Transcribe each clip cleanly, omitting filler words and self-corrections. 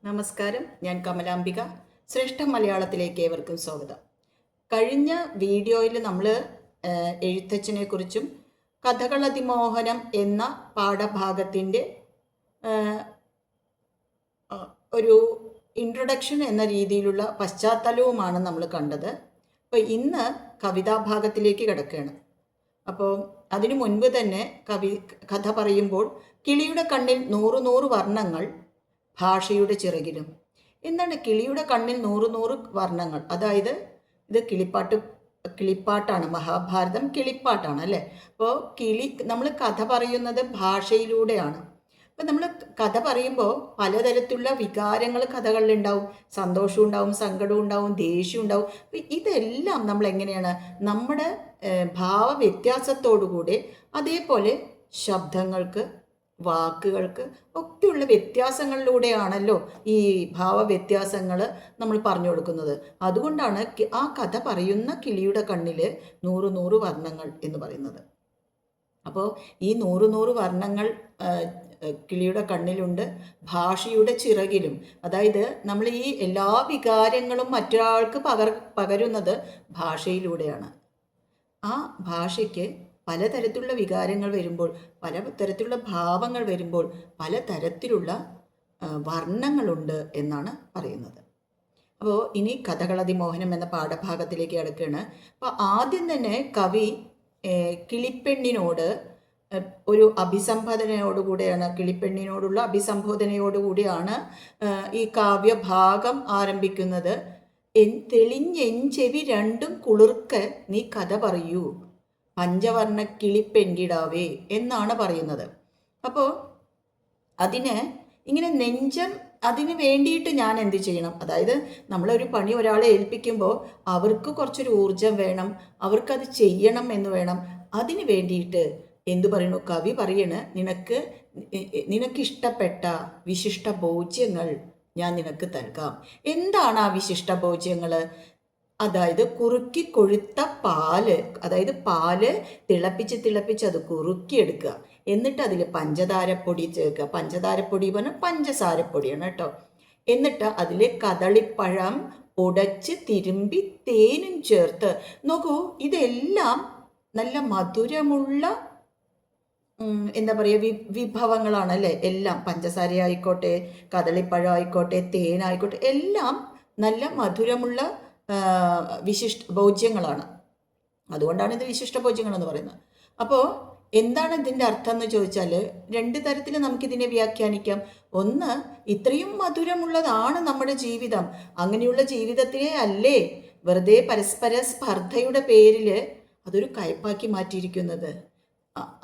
നമസ്കാരം, ഞാൻ കമലാംബിക. ശ്രേഷ്ഠ മലയാളത്തിലേക്ക് ഏവർക്കും സ്വാഗതം. കഴിഞ്ഞ വീഡിയോയിൽ നമ്മൾ എഴുത്തച്ഛനെ കുറിച്ചും കഥകളതിമോഹനം എന്ന പാഠഭാഗത്തിൻ്റെ ഒരു ഇൻട്രൊഡക്ഷൻ എന്ന രീതിയിലുള്ള പശ്ചാത്തലവുമാണ് നമ്മൾ കണ്ടത്. അപ്പോൾ ഇന്ന് കവിതാഭാഗത്തിലേക്ക് കിടക്കുകയാണ്. അപ്പോൾ അതിനു മുൻപ് തന്നെ കഥ പറയുമ്പോൾ കിളിയുടെ കണ്ണിൽ നൂറ് നൂറ് വർണ്ണങ്ങൾ ഭാഷയുടെ ചിറകിലും. എന്താണ് കിളിയുടെ കണ്ണിൽ നൂറ് നൂറ് വർണ്ണങ്ങൾ? അതായത് ഇത് കിളിപ്പാട്ടാണ്. മഹാഭാരതം കിളിപ്പാട്ടാണ് അല്ലേ? അപ്പോൾ നമ്മൾ കഥ പറയുന്നത് ഭാഷയിലൂടെയാണ്. അപ്പം നമ്മൾ കഥ പറയുമ്പോൾ പലതരത്തിലുള്ള വികാരങ്ങൾ കഥകളിലുണ്ടാവും. സന്തോഷവും ഉണ്ടാവും, സങ്കടവും ഉണ്ടാവും, ദേഷ്യവും ഉണ്ടാവും. അപ്പം ഇതെല്ലാം നമ്മൾ എങ്ങനെയാണ് നമ്മുടെ ഭാവവ്യത്യാസത്തോടുകൂടി, അതേപോലെ ശബ്ദങ്ങൾക്ക്, വാക്കുകൾക്ക് ഒക്കെയുള്ള വ്യത്യാസങ്ങളിലൂടെയാണല്ലോ ഈ ഭാവവ്യത്യാസങ്ങൾ നമ്മൾ പറഞ്ഞു കൊടുക്കുന്നത്. അതുകൊണ്ടാണ് ആ കഥ പറയുന്ന കിളിയുടെ കണ്ണിൽ നൂറ് നൂറ് വർണ്ണങ്ങൾ എന്ന് പറയുന്നത്. അപ്പോൾ ഈ നൂറ് നൂറ് വർണ്ണങ്ങൾ കിളിയുടെ കണ്ണിലുണ്ട്, ഭാഷയുടെ ചിറകിലും. അതായത് നമ്മൾ ഈ എല്ലാ വികാരങ്ങളും മറ്റൊരാൾക്ക് പകരുന്നത് ഭാഷയിലൂടെയാണ്. ആ ഭാഷയ്ക്ക് പലതരത്തിലുള്ള വികാരങ്ങൾ വരുമ്പോൾ, പലതരത്തിലുള്ള ഭാവങ്ങൾ വരുമ്പോൾ പലതരത്തിലുള്ള വർണ്ണങ്ങളുണ്ട് എന്നാണ് പറയുന്നത്. അപ്പോൾ ഇനി കഥകളതിമോഹനം എന്ന പാഠഭാഗത്തിലേക്ക് കിടക്കുകയാണ്. അപ്പോൾ ആദ്യം തന്നെ കവി കിളിപ്പെണ്ണിനോട് ഒരു അഭിസംബോധനയോടുകൂടിയാണ്, കിളിപ്പെണ്ണിനോടുള്ള അഭിസംബോധനയോടുകൂടിയാണ് ഈ കാവ്യഭാഗം ആരംഭിക്കുന്നത്. തെളിഞ്ഞെഞ്ചെവി രണ്ടും കുളിർക്ക് നീ കഥ പറയൂ പഞ്ചവർണ്ണ കിളിപ്പെങ്കിടാവേ എന്നാണ് പറയുന്നത്. അപ്പോൾ അതിന് ഇങ്ങനെ അതിന് വേണ്ടിയിട്ട് ഞാൻ എന്ത് ചെയ്യണം? അതായത് നമ്മളൊരു പണി ഒരാളെ ഏൽപ്പിക്കുമ്പോൾ അവർക്ക് കുറച്ചൊരു ഊർജം വേണം, അവർക്കത് ചെയ്യണം എന്ന് വേണം. അതിന് വേണ്ടിയിട്ട് എന്തു പറയുന്നു? കവി പറയണ്, നിനക്കിഷ്ടപ്പെട്ട വിശിഷ്ട ഭോജ്യങ്ങൾ ഞാൻ നിനക്ക് നൽകാം. എന്താണ് ആ വിശിഷ്ട ഭോജ്യങ്ങൾ? അതായത് കുറുക്കി കൊഴുത്ത പാല്, അതായത് പാല് തിളപ്പിച്ച് അത് കുറുക്കിയെടുക്കുക. എന്നിട്ട് അതിൽ പഞ്ചതാരപ്പൊടി ചേർക്കുക. പഞ്ചതാരപ്പൊടി പറഞ്ഞാൽ പഞ്ചസാരപ്പൊടിയാണ് കേട്ടോ. എന്നിട്ട് അതിൽ കദളിപ്പഴം ഉടച്ച് തിരുമ്പി തേനും ചേർത്ത് നോക്കൂ. ഇതെല്ലാം നല്ല മധുരമുള്ള എന്താ പറയുക വിഭവങ്ങളാണ് അല്ലേ? എല്ലാം പഞ്ചസാര ആയിക്കോട്ടെ, കദളിപ്പഴം ആയിക്കോട്ടെ, തേനായിക്കോട്ടെ, എല്ലാം നല്ല മധുരമുള്ള ഭോജ്യങ്ങളാണ്. അതുകൊണ്ടാണ് ഇത് വിശിഷ്ട ഭോജ്യങ്ങൾ എന്ന് പറയുന്നത്. അപ്പോൾ എന്താണ് ഇതിൻ്റെ അർത്ഥം എന്ന് ചോദിച്ചാൽ രണ്ട് തരത്തിൽ നമുക്കിതിനെ വ്യാഖ്യാനിക്കാം. ഒന്ന്, ഇത്രയും മധുരമുള്ളതാണ് നമ്മുടെ ജീവിതം, അങ്ങനെയുള്ള ജീവിതത്തിലെ അല്ലേ വെറുതെ പരസ്പര സ്പർദ്ധയുടെ പേരിൽ അതൊരു കയ്പാക്കി മാറ്റിയിരിക്കുന്നത്.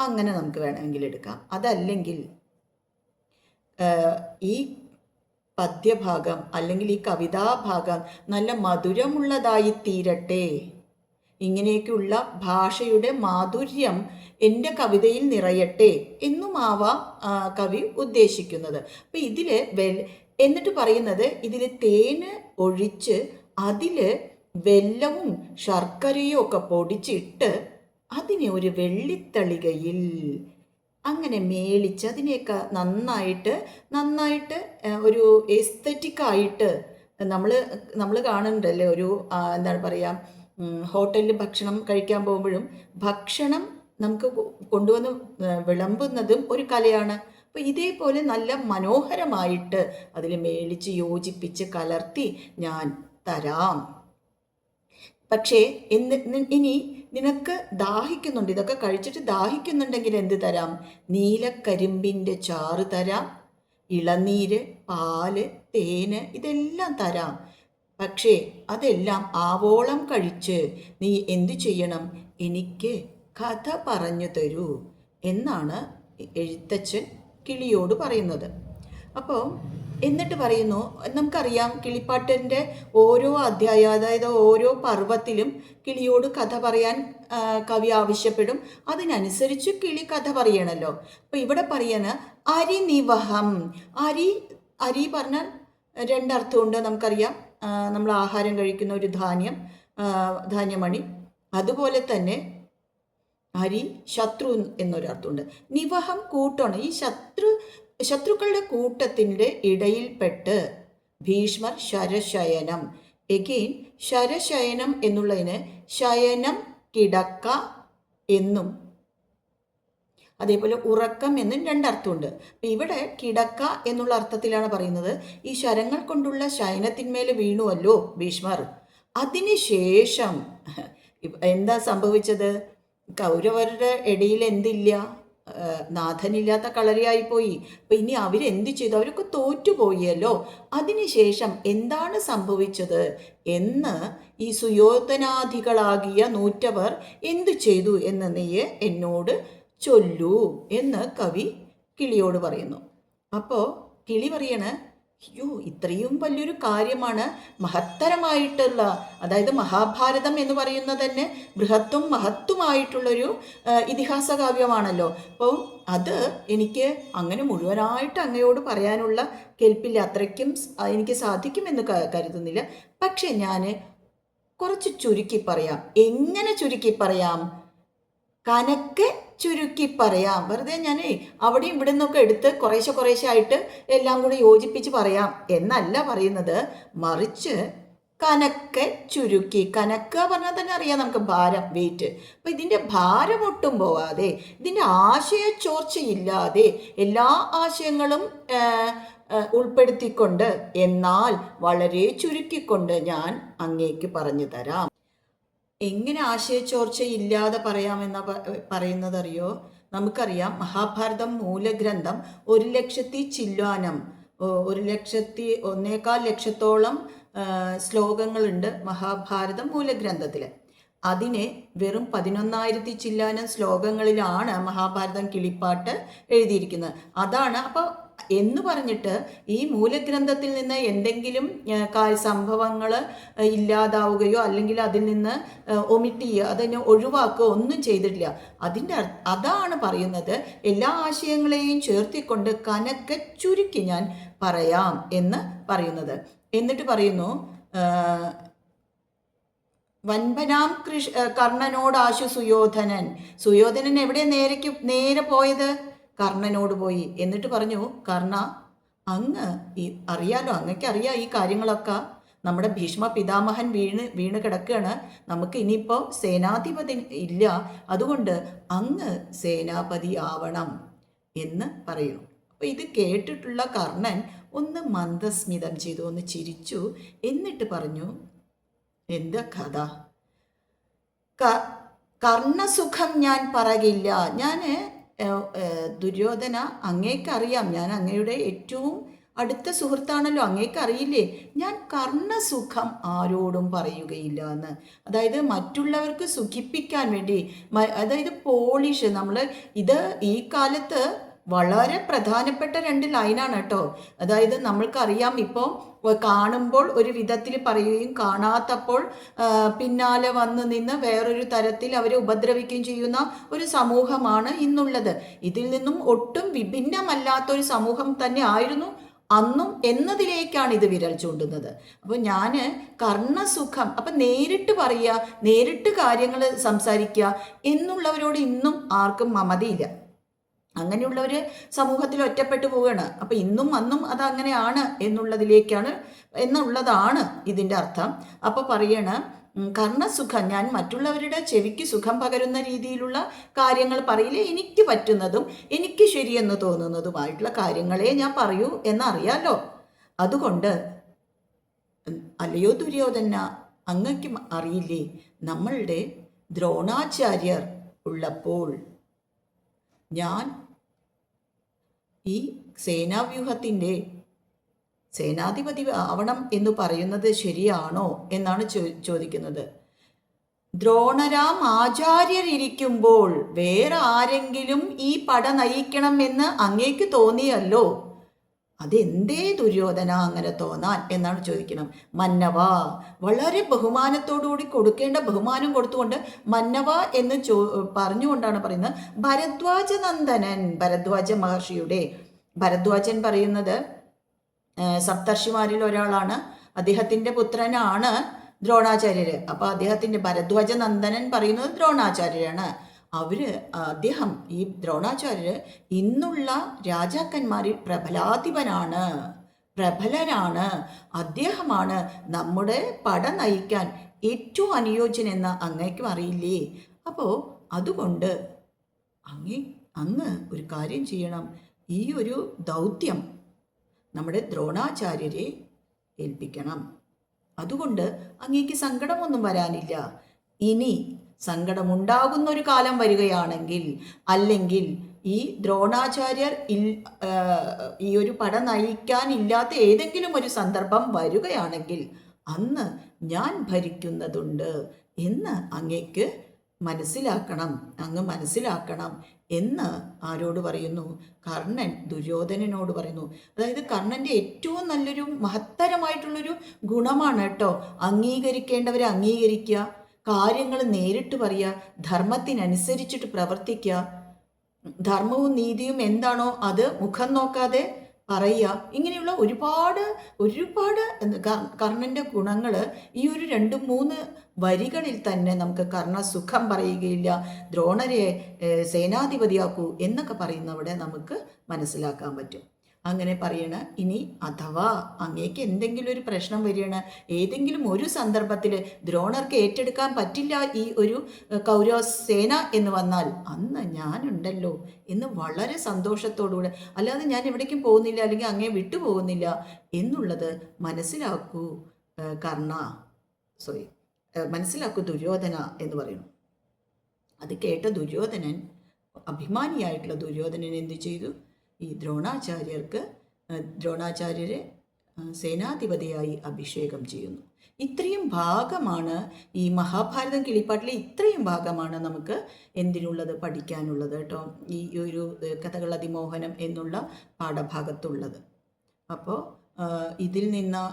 അങ്ങനെ നമുക്ക് വേണമെങ്കിൽ എടുക്കാം. അതല്ലെങ്കിൽ ഈ പദ്യഭാഗം അല്ലെങ്കിൽ ഈ കവിതാഭാഗം നല്ല മധുരമുള്ളതായി തീരട്ടെ, ഇങ്ങനെയൊക്കെയുള്ള ഭാഷയുടെ മാധുര്യം എൻ്റെ കവിതയിൽ നിറയട്ടെ എന്നുമാവാം കവി ഉദ്ദേശിക്കുന്നത്. അപ്പം ഇതിൽ എന്നിട്ട് പറയുന്നത്, ഇതിൽ തേന് ഒഴിച്ച് അതിൽ വെല്ലവും ശർക്കരയും ഒക്കെ പൊടിച്ചിട്ട് അതിനെ ഒരു വെള്ളിത്തളികയിൽ അങ്ങനെ മേളിച്ച് അതിനെയൊക്കെ നന്നായിട്ട് ഒരു എസ്തറ്റിക്കായിട്ട് നമ്മൾ കാണുന്നുണ്ടല്ലേ. ഒരു എന്താണ് പറയുക, ഹോട്ടലിൽ ഭക്ഷണം കഴിക്കാൻ പോകുമ്പോഴും ഭക്ഷണം നമുക്ക് കൊണ്ടുവന്ന് വിളമ്പുന്നതും ഒരു കലയാണ്. അപ്പോൾ ഇതേപോലെ നല്ല മനോഹരമായിട്ട് അതിൽ മേളിച്ച് യോജിപ്പിച്ച് കലർത്തി ഞാൻ തരാം. പക്ഷേ ഇനി നിനക്ക് ദാഹിക്കുന്നുണ്ട്, ഇതൊക്കെ കഴിച്ചിട്ട് ദാഹിക്കുന്നുണ്ടെങ്കിൽ എന്ത് തരാം? നീലക്കരിമ്പിൻ്റെ ചാറ് തരാം, ഇളനീര്, പാല്, തേന്, ഇതെല്ലാം തരാം. പക്ഷേ അതെല്ലാം ആവോളം കഴിച്ച് നീ എന്തു ചെയ്യണം? എനിക്ക് കഥ പറഞ്ഞു തരൂ എന്നാണ് എഴുത്തച്ഛൻ കിളിയോട് പറയുന്നത്. അപ്പോൾ എന്നിട്ട് പറയുന്നു, നമുക്കറിയാം കിളിപ്പാട്ടിൻ്റെ ഓരോ അധ്യായം, അതായത് ഓരോ പർവ്വത്തിലും കിളിയോട് കഥ പറയാൻ കവി ആവശ്യപ്പെടും. അതിനനുസരിച്ച് കിളി കഥ പറയണമല്ലോ. അപ്പോൾ ഇവിടെ പറയുന്ന അരിനിവഹം. അരി പറഞ്ഞാൽ രണ്ടർത്ഥമുണ്ട് നമുക്കറിയാം. നമ്മൾ ആഹാരം കഴിക്കുന്ന ഒരു ധാന്യമണി. അതുപോലെ തന്നെ അരി ശത്രു എന്നൊരർത്ഥമുണ്ട്. നിവഹം കൂട്ടമാണ്. ഈ ശത്രുക്കളുടെ കൂട്ടത്തിൻ്റെ ഇടയിൽപ്പെട്ട് ഭീഷ്മർ ശരശയനം. എഗെയിൻ ശരശയനം എന്നുള്ളതിന് ശയനം കിടക്ക എന്നും അതേപോലെ ഉറക്കം എന്നും രണ്ടർത്ഥമുണ്ട്. അപ്പം ഇവിടെ കിടക്ക എന്നുള്ള അർത്ഥത്തിലാണ് പറയുന്നത്. ഈ ശരങ്ങൾ കൊണ്ടുള്ള ശയനത്തിന്മേൽ വീണുവല്ലോ ഭീഷ്മർ. അതിനുശേഷം എന്താ സംഭവിച്ചത്? കൗരവരുടെ ഇടയിൽ എന്തില്ല? നാഥനില്ലാത്ത കളരിയായിപ്പോയി. അപ്പം ഇനി അവരെന്ത് ചെയ്തു? അവരൊക്കെ തോറ്റുപോയല്ലോ. അതിനുശേഷം എന്താണ് സംഭവിച്ചത് എന്ന് ഈ സുയോധനാധികളാകിയ നൂറ്റവർ എന്തു ചെയ്തു എന്ന് നീ എന്നോട് ചൊല്ലൂ എന്ന് കവി കിളിയോട് പറയുന്നു. അപ്പോൾ കിളി പറയണ, അയ്യോ, ഇത്രയും വലിയൊരു കാര്യമാണ്, മഹത്തരമായിട്ടുള്ള, അതായത് മഹാഭാരതം എന്ന് പറയുന്നത് തന്നെ ബൃഹത്തും മഹത്തുമായിട്ടുള്ളൊരു ഇതിഹാസ കാവ്യമാണല്ലോ. അപ്പോൾ അത് എനിക്ക് അങ്ങനെ മുഴുവനായിട്ട് അങ്ങയോട് പറയാനുള്ള കെൽപ്പില്ല, അത്രയ്ക്കും എനിക്ക് സാധിക്കുമെന്ന് കരുതുന്നില്ല. പക്ഷെ ഞാൻ കുറച്ച് ചുരുക്കി പറയാം. എങ്ങനെ ചുരുക്കി പറയാം? കനക്കെ ചുരുക്കി പറയാം. വെറുതെ ഞാൻ അവിടെ ഇവിടെ നിന്നൊക്കെ എടുത്ത് കുറേശ്ശെ ആയിട്ട് എല്ലാം കൂടി യോജിപ്പിച്ച് പറയാം എന്നല്ല പറയുന്നത്. മറിച്ച് കനക്കെ ചുരുക്കി. കനക്ക പറഞ്ഞാൽ തന്നെ അറിയാം നമുക്ക്, ഭാരം, വെയിറ്റ്. അപ്പം ഇതിൻ്റെ ഭാരം ഒട്ടും പോവാതെ, ഇതിൻ്റെ ആശയച്ചോർച്ചയില്ലാതെ എല്ലാ ആശയങ്ങളും ഉൾപ്പെടുത്തിക്കൊണ്ട്, എന്നാൽ വളരെ ചുരുക്കിക്കൊണ്ട് ഞാൻ അങ്ങേക്ക് പറഞ്ഞു തരാം. എങ്ങനെ ആശയച്ചോർച്ചയില്ലാതെ പറയാമെന്ന പറയുന്നതറിയോ? നമുക്കറിയാം, മഹാഭാരതം മൂലഗ്രന്ഥം 1,00,000 ചില്വാനം, 1,1,4,00,000 ശ്ലോകങ്ങളുണ്ട് മഹാഭാരതം മൂലഗ്രന്ഥത്തിൽ. അതിനെ വെറും 11,000 ചില്ലാനം ശ്ലോകങ്ങളിലാണ് മഹാഭാരതം കിളിപ്പാട്ട് എഴുതിയിരിക്കുന്നത്. അതാണ്. അപ്പോൾ എന്ന് പറഞ്ഞിട്ട് ഈ മൂലഗ്രന്ഥത്തിൽ നിന്ന് എന്തെങ്കിലും സംഭവങ്ങൾ ഇല്ലാതാവുകയോ അല്ലെങ്കിൽ അതിൽ നിന്ന് ഒമിറ്റ് ചെയ്യുക, അതിനെ ഒഴിവാക്കുകയോ ഒന്നും ചെയ്തിട്ടില്ല. അതാണ് പറയുന്നത്, എല്ലാ ആശയങ്ങളെയും ചേർത്തിക്കൊണ്ട് കനക്കെ ചുരുക്കി ഞാൻ പറയാം എന്ന് പറയുന്നത്. എന്നിട്ട് പറയുന്നു, വൻപനാം കർണനോടാശു സുയോധനൻ. സുയോധനൻ എവിടെ നേരെ പോയത്? കർണനോട് പോയി. എന്നിട്ട് പറഞ്ഞു, കർണ, അങ്ങ് അറിയാലോ, അങ്ങക്ക് അറിയാം ഈ കാര്യങ്ങളൊക്കെ. നമ്മുടെ ഭീഷ്മ പിതാമഹൻ വീണ് കിടക്കുകയാണ്. നമുക്ക് ഇനിയിപ്പോൾ സേനാധിപതി ഇല്ല. അതുകൊണ്ട് അങ്ങ് സേനാപതി ആവണം എന്ന് പറയുന്നു. അപ്പോൾ ഇത് കേട്ടിട്ടുള്ള കർണൻ ഒന്ന് മന്ദസ്മിതം ചെയ്തു, ഒന്ന് ചിരിച്ചു. എന്നിട്ട് പറഞ്ഞു, എന്താ കഥ? കർണസുഖം ഞാൻ പറകില്ല. ഞാൻ ദുര്യോധന, അങ്ങേക്കറിയാം, ഞാൻ അങ്ങയുടെ ഏറ്റവും അടുത്ത സുഹൃത്താണല്ലോ, അങ്ങേക്കറിയില്ലേ, ഞാൻ കർണസുഖം ആരോടും പറയുകയില്ല എന്ന്. അതായത് മറ്റുള്ളവർക്ക് സുഖിപ്പിക്കാൻ വേണ്ടി, അതായത് പോളിഷ്. നമ്മൾ ഇത് ഈ കാലത്ത് വളരെ പ്രധാനപ്പെട്ട 2 ലൈനാണ് കേട്ടോ. അതായത് നമ്മൾക്കറിയാം, ഇപ്പോൾ കാണുമ്പോൾ ഒരു വിധത്തിൽ പറയുകയും കാണാത്തപ്പോൾ പിന്നാലെ വന്ന് നിന്ന് വേറൊരു തരത്തിൽ അവരെ ഉപദ്രവിക്കുകയും ചെയ്യുന്ന ഒരു സമൂഹമാണ് ഇന്നുള്ളത്. ഇതിൽ നിന്നും ഒട്ടും വിഭിന്നമല്ലാത്തൊരു സമൂഹം തന്നെ ആയിരുന്നു അന്നും എന്നതിലേക്കാണ് ഇത് വിരൽ ചൂണ്ടുന്നത്. അപ്പോൾ ഞാൻ കർണസുഖം, അപ്പം നേരിട്ട് പറയുക, നേരിട്ട് കാര്യങ്ങൾ സംസാരിക്കുക എന്നുള്ളവരോട് ഇന്നും ആർക്കും മമതയില്ല. അങ്ങനെയുള്ളവർ സമൂഹത്തിൽ ഒറ്റപ്പെട്ടു പോവുകയാണ്. അപ്പം ഇന്നും അന്നും അതങ്ങനെയാണ് എന്നുള്ളതാണ് ഇതിൻ്റെ അർത്ഥം. അപ്പോൾ പറയണ, കർണസുഖം, ഞാൻ മറ്റുള്ളവരുടെ ചെവിക്ക് സുഖം പകരുന്ന രീതിയിലുള്ള കാര്യങ്ങൾ പറയില്ല. എനിക്ക് പറ്റുന്നതും എനിക്ക് ശരിയെന്ന് തോന്നുന്നതുമായിട്ടുള്ള കാര്യങ്ങളെ ഞാൻ പറയൂ എന്നറിയാലോ. അതുകൊണ്ട് അല്ലയോ ദുര്യോധന, അങ്ങക്ക് അറിയില്ലേ, നമ്മളുടെ ദ്രോണാചാര്യർ ഉള്ളപ്പോൾ ഞാൻ ഈ സേനാവ്യൂഹത്തിൻ്റെ സേനാധിപതി ആവണം എന്ന് പറയുന്നത് ശരിയാണോ എന്നാണ് ചോദിക്കുന്നത്. ദ്രോണരാം ആചാര്യരിക്കുമ്പോൾ വേറെ ആരെങ്കിലും ഈ പട നയിക്കണം എന്ന് അങ്ങേക്ക് തോന്നിയല്ലോ. അതെന്തേ ദുര്യോധന അങ്ങനെ തോന്നാൻ എന്നാണ് ചോദിക്കണം. മന്നവ, വളരെ ബഹുമാനത്തോടുകൂടി കൊടുക്കേണ്ട ബഹുമാനം കൊടുത്തുകൊണ്ട് മന്നവ എന്ന് പറഞ്ഞുകൊണ്ടാണ് പറയുന്നത്. ഭരദ്വാജ നന്ദനൻ, ഭരദ്വാജ മഹർഷിയുടെ, ഭരദ്വാജൻ പറയുന്നത് സപ്തർഷിമാരിൽ ഒരാളാണ്. അദ്ദേഹത്തിൻ്റെ പുത്രനാണ് ദ്രോണാചാര്യർ. അപ്പോൾ അദ്ദേഹത്തിൻ്റെ ഭരദ്വാജ നന്ദനൻ പറയുന്നത് ദ്രോണാചാര്യരാണ്. അദ്ദേഹം, ഈ ദ്രോണാചാര്യർ ഇന്നുള്ള രാജാക്കന്മാരിൽ പ്രബലാധിപനാണ് പ്രബലനാണ്, അദ്ദേഹമാണ് നമ്മുടെ പട നയിക്കാൻ ഏറ്റവും അനുയോജ്യനെന്ന് അങ്ങേക്കും അറിയില്ലേ? അപ്പോൾ അതുകൊണ്ട് അങ്ങ് ഒരു കാര്യം ചെയ്യണം. ഈ ഒരു ദൗത്യം നമ്മുടെ ദ്രോണാചാര്യരെ ഏൽപ്പിക്കണം. അതുകൊണ്ട് അങ്ങേക്ക് സങ്കടമൊന്നും വരാനില്ല. ഇനി സങ്കടമുണ്ടാകുന്ന ഒരു കാലം വരികയാണെങ്കിൽ, അല്ലെങ്കിൽ ഈ ദ്രോണാചാര്യർ ഈ ഒരു പട നയിക്കാനില്ലാത്ത ഏതെങ്കിലും ഒരു സന്ദർഭം വരികയാണെങ്കിൽ അന്ന് ഞാൻ ഭരിക്കുന്നതുണ്ട് എന്ന് അങ്ങേക്ക് അങ്ങ് മനസ്സിലാക്കണം എന്ന് ആരോട് പറയുന്നു? കർണൻ ദുര്യോധനനോട് പറയുന്നു. അതായത് കർണൻ്റെ ഏറ്റവും നല്ലൊരു മഹത്തരമായിട്ടുള്ളൊരു ഗുണമാണ് കേട്ടോ, അംഗീകരിക്കേണ്ടവരെ അംഗീകരിക്കുക, കാര്യങ്ങൾ നേരിട്ട് പറയുക, ധർമ്മത്തിനനുസരിച്ചിട്ട് പ്രവർത്തിക്കുക, ധർമ്മവും നീതിയും എന്താണോ അത് മുഖം നോക്കാതെ പറയുക. ഇങ്ങനെയുള്ള ഒരുപാട് കർണൻ്റെ ഗുണങ്ങൾ ഈ ഒരു 2-3 വരികളിൽ തന്നെ നമുക്ക് കർണസുഖം പറയുകയില്ല, ദ്രോണരെ സേനാധിപതിയാക്കൂ എന്നൊക്കെ പറയുന്നവിടെ നമുക്ക് മനസ്സിലാക്കാൻ പറ്റും. അങ്ങനെ പറയണ. ഇനി അഥവാ അങ്ങേക്ക് എന്തെങ്കിലും ഒരു പ്രശ്നം വരികയാണ്, ഏതെങ്കിലും ഒരു സന്ദർഭത്തിൽ ദ്രോണർക്ക് ഏറ്റെടുക്കാൻ പറ്റില്ല ഈ ഒരു കൗരവ സേന എന്ന് വന്നാൽ അന്ന് ഞാനുണ്ടല്ലോ എന്ന് വളരെ സന്തോഷത്തോടുകൂടെ, അല്ലാതെ ഞാൻ എവിടേക്കും പോകുന്നില്ല അല്ലെങ്കിൽ അങ്ങേ വിട്ടു പോകുന്നില്ല എന്നുള്ളത് മനസ്സിലാക്കൂ മനസ്സിലാക്കൂ ദുര്യോധന എന്ന് പറയുന്നു. അത് കേട്ട ദുര്യോധനൻ, അഭിമാനിയായിട്ടുള്ള ദുര്യോധനൻ എന്ത് ചെയ്തു? ഈ ദ്രോണാചാര്യരെ സേനാധിപതിയായി അഭിഷേകം ചെയ്യുന്നു. ഇത്രയും ഭാഗമാണ് ഈ മഹാഭാരതം കിളിപ്പാട്ടിലെ ഇത്രയും ഭാഗമാണ് നമുക്ക് എന്തിനുള്ളത്, പഠിക്കാനുള്ളത് കേട്ടോ, ഈ ഒരു കഥകൾ അതിമോഹനം എന്നുള്ള പാഠഭാഗത്തുള്ളത്. അപ്പോൾ ഇതിൽ നിന്ന്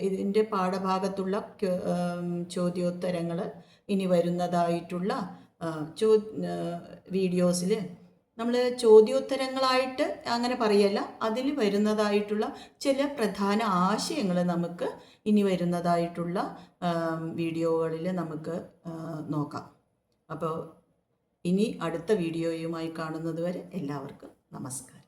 ഇതിൻ്റെ പാഠഭാഗത്തുള്ള ചോദ്യോത്തരങ്ങൾ ഇനി വരുന്നതായിട്ടുള്ള വീഡിയോസിൽ നമ്മൾ ചോദ്യോത്തരങ്ങളായിട്ട് അങ്ങനെ പറയല്ല, അതിൽ വരുന്നതായിട്ടുള്ള ചില പ്രധാന ആശയങ്ങൾ നമുക്ക് ഇനി വരുന്നതായിട്ടുള്ള വീഡിയോകളിൽ നമുക്ക് നോക്കാം. അപ്പോൾ ഇനി അടുത്ത വീഡിയോയുമായി കാണുന്നത് വരെ എല്ലാവർക്കും നമസ്കാരം.